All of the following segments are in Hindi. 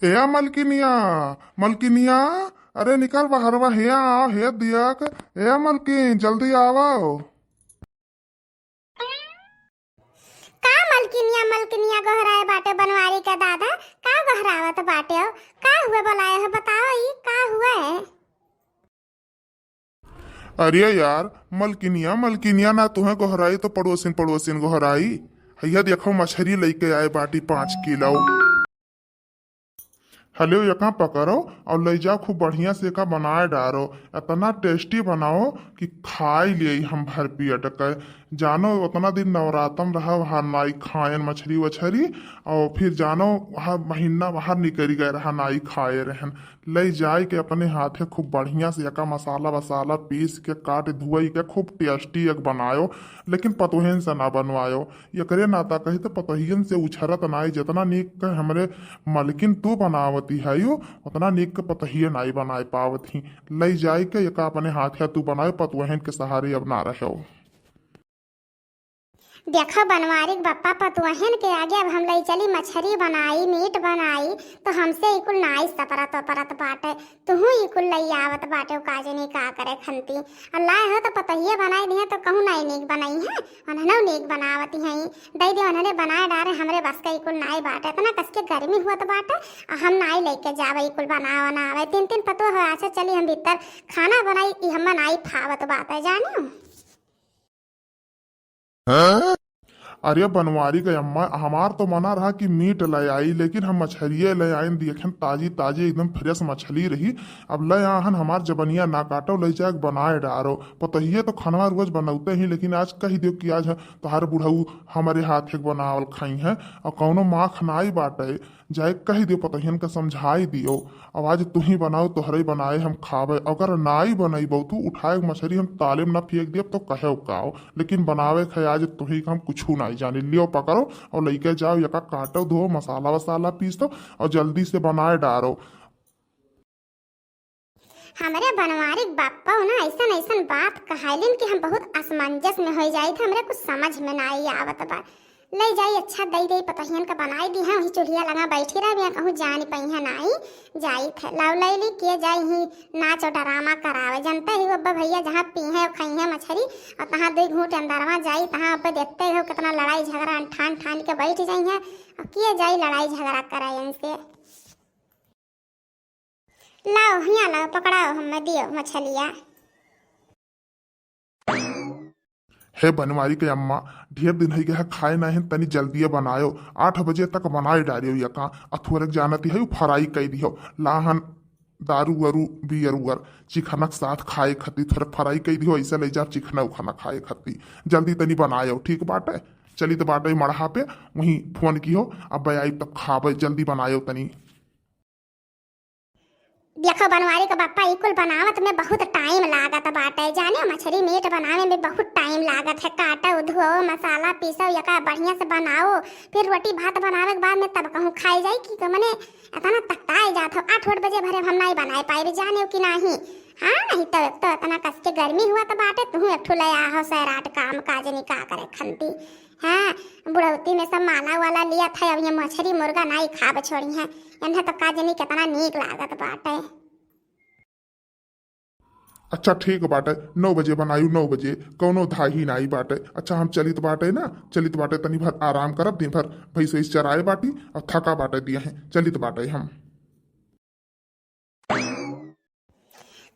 ए मलकिनिया, मलकिनिया, अरे निकल बाहरवा, हे आओ, हे दियक। ए मलकिन, जल्दी आओ। का मलकिनिया मलकिनिया गहराए बाटे बनवारी का दादा। का गहरावत बाटे हो? का हुए बोलाए है, बताओ ई का हुआ है? अरे यार, मलकिनिया मलकिनिया ना तुम्हें गोहराई तो पड़ोसिन पड़ोसिन गोहराई। हैया देखो मछली लेके आए बाटी 5 किलो। हलो यका पकड़ो और ले जाओ, खूब बढ़िया से का बनाए डारो। इतना टेस्टी बनाओ कि खाई लिए हम भर पेट के। जानो उतना दिन नवरातम रहा वहाँ नाई खायन मछली वछरी, और फिर जानो वहाँ महीना बाहर निकल गए रहा नाई खाए रहन। ले जाए के अपने हाथे खूब बढ़िया से यका मसाला वसाला पीस के काट धुआई के खूब टेस्टी एक बनायो। लेकिन पतोहन से ना बनवायो। एकरे नाता कही तो पतोहियन से उछरत नाई। जितना नीक के हमरे मलकिन तू बनावती है यू, उतना नीक के पतोहिए नाई बनाए पावती। ले जाए के यका अपने हाथे तू बनाए, पतोहन के सहारे अब ना रहो। देखो बनवारी के बप्पा पतुहन के आगे अब हम ले चली मछली बनाई मीट बनाई तो हमसे इकुल नाई सपरत परत बाटे। तुहू इकुल लई आवत बाटे काजे नहीं का करे खंती। अल्लाह हो तो पतहिए बनाई दिए तो कहूँ नहीं नीक बनाई है, उन्होंने नीक बनावती हैं। दई दे उन्होंने बनाए डारे, हमरे बस का इकुल नाई बाटे। इतना कस के गर्मी हुआ तो बाटे हम नाई लेके जावे इकुल बनावे। तीन तीन पतुआ हो अच्छा चली हम भीतर खाना बनाई हम नाई फावत बाटे जानियो। अरे बनवारी के अम्मा, हमार तो मना रहा कि मीट ले आई, लेकिन हम मछलिए ले आए देखें ताजी ताजी एकदम फ्रेश मछली रही। अब ले आहन हमार जबनिया ना काटो, ले जाए बनाए डारो। पतहिए तो खानवा रोज बनौते ही, लेकिन आज कही दो कि आज तोहार बुढ़ऊ हमारे हाथ एक बनावल खाई है और कौनो माख नाई बाटे। जाए कही दियो पतहियन के समझाई दियो। अब आज तू ही बनाओ, तोहरे बनाए हम खावे। अगर नाई बनैबो तू उठाए मछली हम ताले में ना फेंक दियो तो कहे काओ, लेकिन बनावे खे आज तू ही हम कुछ नहीं जानी। लियो पकड़ो और लेके जाओ, यका काटो धो मसाला वसाला पीस दो और जल्दी से बनाए डारो। हमारे बनवारी बापा ना ऐसा ऐसा बात कहालिन कि हम बहुत असमंजस में हो जाए थे। हमरे कुछ समझ में ना आई आवत बा। ले जाई अच्छा दई दई पतहियन का बनाई दी है, वही चूल्हिया लगा बैठी रह बिया कहूँ जान पई है नाई जाई थे लव लैली के जाई ही नाच और ड्रामा करावे। जनते ही अब्बा भैया जहाँ पी है खाई है मछली और तहाँ दो घूट अंदरवा जाई, तहाँ अब्बा देखते हो कितना लड़ाई झगड़ा ठान ठान के बैठ जाई है और किए जाई लड़ाई झगड़ा कराए इनसे। लाओ हिया लाओ पकड़ाओ हम दियो मछलिया। हे बनवारी के अम्मा, ढेर दिन है गया खाए ना है, तनी जल्दी बनायो। 8 बजे तक बनाए डालियो। यका अथुरक जानती है फ्राई कई दियो। लाहन दारू वरू बियर उगर चिकनक साथ खाए खती थोड़ा फ्राई कई दियो। ऐसे ले जा चिकना खाना खाए खती। जल्दी तनी बनायो ठीक बाटे। चली तो बाटे मढ़ा पे वहीं फोन की हो, अब आई तब खावे। जल्दी बनायो तनी। देखो बनवारी का बापा इकुल बनावत में बहुत टाइम लागत बाटे जाने। मछली मीट बनावे में बहुत टाइम लागत है। काटो धो मसाला पीसो यका बढ़िया से बनाओ, फिर रोटी भात बनावे के बाद में तब कहूँ खाई जाई कि मने इतना तकताई जात हो। 8 बजे भरे हम नहीं बनाए पाए जाने कि नहीं। हाँ नहीं तो इतना कस के गर्मी हुआ तो बाटे तू एक ठो ले आहो सैराट काम काज नहीं का करे खंती। हाँ बुढ़ौती में सब माला वाला लिया था, अब ये मछली मुर्गा नहीं खाब छोड़ी है। इन्हें तो काजनी कितना नीक लागत बाटे। अच्छा ठीक बाटे, 9 बजे बनायू। 9 बजे कौनो धाही नाई बाटे। अच्छा हम चलित बाटे ना, चलित बाटे तनी भर आराम करब। दिन भर भैंस वैस चराए बाटी और थका बाटे दिया है। चलित बाटे हम।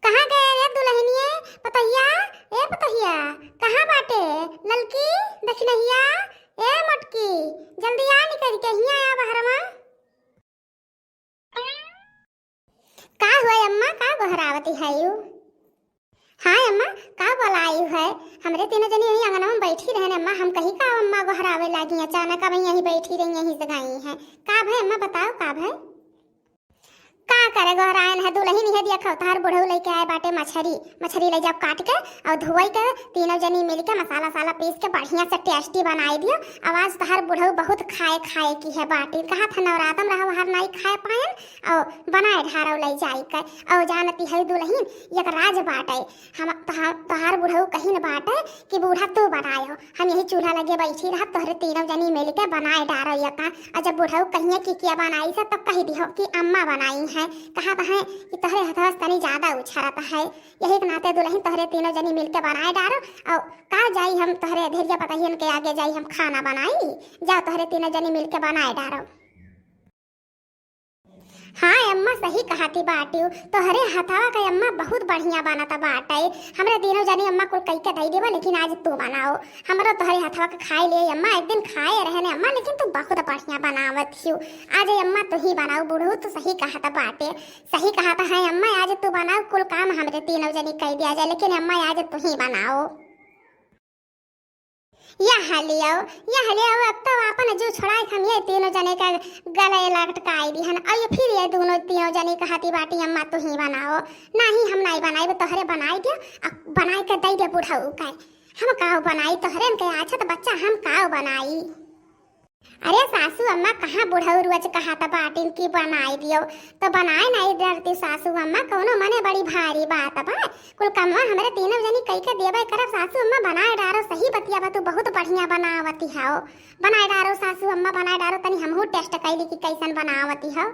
कहाँ गए रे दुल्हनिया पतहिया? ए पतहिया कहाँ बाटे? ललकी दखनहिया ए मटकी जल्दी आ निकल के हिया आ बहरमा। का हुआ अम्मा, का गोहरावती है यू? हाँ अम्मा का बोलाई है? हमरे तीनों जनी यही आंगन में बैठी रहने अम्मा। हम कहीं का अम्मा गोहरावे लागी अचानक अब यहीं बैठी रही यहीं से गई है। का भाई अम्मा बताओ का भाई? का करे गोहरायन है दुल्हन है दिया खवतार बुढ़ऊ लेके आए बाटे मछली ले जाओ काट के और धोई के तीनों जनी मिल के मसाला साला पीस के बढ़िया से टेस्टी बनाई दियो। आवाज तहार बुढ़ऊ बहुत खाए खाए की है बाटी। कहा था नवरातम रहा हर नाई खाए पाए और बनाए ढारो ले जाई कर। और जानती है दुल्हन एक राज बाटे, हम तोहार बुढ़ऊ कहीं न बाटे कि बूढ़ा तू बनाए हो, हम यही चूल्हा लगे बैठी रह तोहरे तीनों जनी मिल के बनाए डारो यका। और जब बुढ़ऊ कहिए कि क्या बनाई से तो कह दियो कि अम्मा बनाई है, कहा है कि तोहरे हथवा तनी ज्यादा उछरत है, यही के नाते दुल्हन तोहरे तीनों जनी मिल के बनाए डारो। और का जाई हम तोहरे धैर्य पतहियन के आगे जाई हम खाना बनाई, जाओ तोहरे तीनों जनी मिल के बनाए डारो। हाँ अम्मा सही कहती बाटी, तोहरे हथवा का अम्मा बहुत बढ़िया बनाता बाटे, हमरे तीनों जनी अम्मा कुल कई के दई देवा, लेकिन आज तू बनाओ, हमरो तोहरे हथवा का खाए ले अम्मा, एक दिन खाए रहने अम्मा, लेकिन तू बहुत बढ़िया बनावत हियो, आज अम्मा तू ही बनाओ। बुढ़ऊ तू सही कहता बाटे, सही कहता है अम्मा, आज तू बनाओ, कुल काम हमरे तीनों जनी कर दिया जाए, लेकिन अम्मा आज तू ही बनाओ। यहाँ लियो अब तो अपन जो छोड़ाए हम ये तीनों जने का गले लटकाई दी हन, और ये फिर ये दोनों तीनों जने कहती बाटी अम्मा तू ही बनाओ, नहीं हम नहीं बनाई, तोहरे बनाई दियो, बनाई के दई दे बुढ़ऊ का, हम काओ बनाई तोहरे के अच्छा तो बच्चा हम काओ बनाई। अरे सासू अम्मा कहाँ बुढ़ऊ रोज कहा था बाटिन की बनाई दियो, तो बनाए नहीं डरती सासू अम्मा, कोनो मने बड़ी भारी बात बा, कुल कम्मा हमरे तीनों जनी कई के देबे करब, सासू अम्मा बनाए डारो, सही बतिया बा, तू बहुत बढ़िया बनावती हाओ, बनाए डारो सासू अम्मा बनाए डारो, तनी हमहू टेस्ट कैली कि कैसन बनावती हो।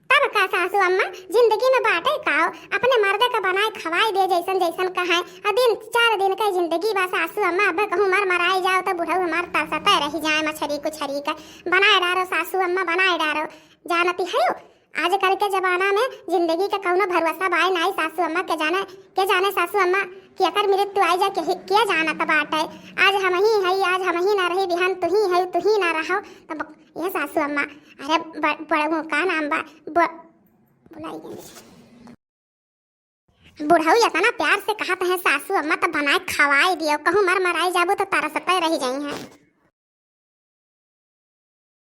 तब का सासू अम्मा जिंदगी में बाटे काओ, अपने मर्दे का बनाए खवाई दे जैसन जैसन कहाए, दिन 4 दिन का जिंदगी बा सासू अम्मा, अब कहूँ मराई जाओ तो बुढ़ऊ हमार तरसते रही जाए मछरी कुछरी का, बनाए डारो सासू अम्मा बनाए डारो। जानती है आजकल के जमाना में जिंदगी का कौनो भरोसा बाय नहीं सासू अम्मा, के जाने सासू अम्मा कि अकर मृत्यु आई जा क्या जाना तब बाटे, आज हम ही है, आज हम ही ना रही, बिहान तू ही है, तू ही ना रहो, तब ये सासू अम्मा। अरे बड़ू का नाम बा बुलाई बुढ़ऊ इतना प्यार से कहत है सासू अम्मा, तो बनाए खवाई दियो, कहूँ मराई जाबो तो तरसते रह जाई है।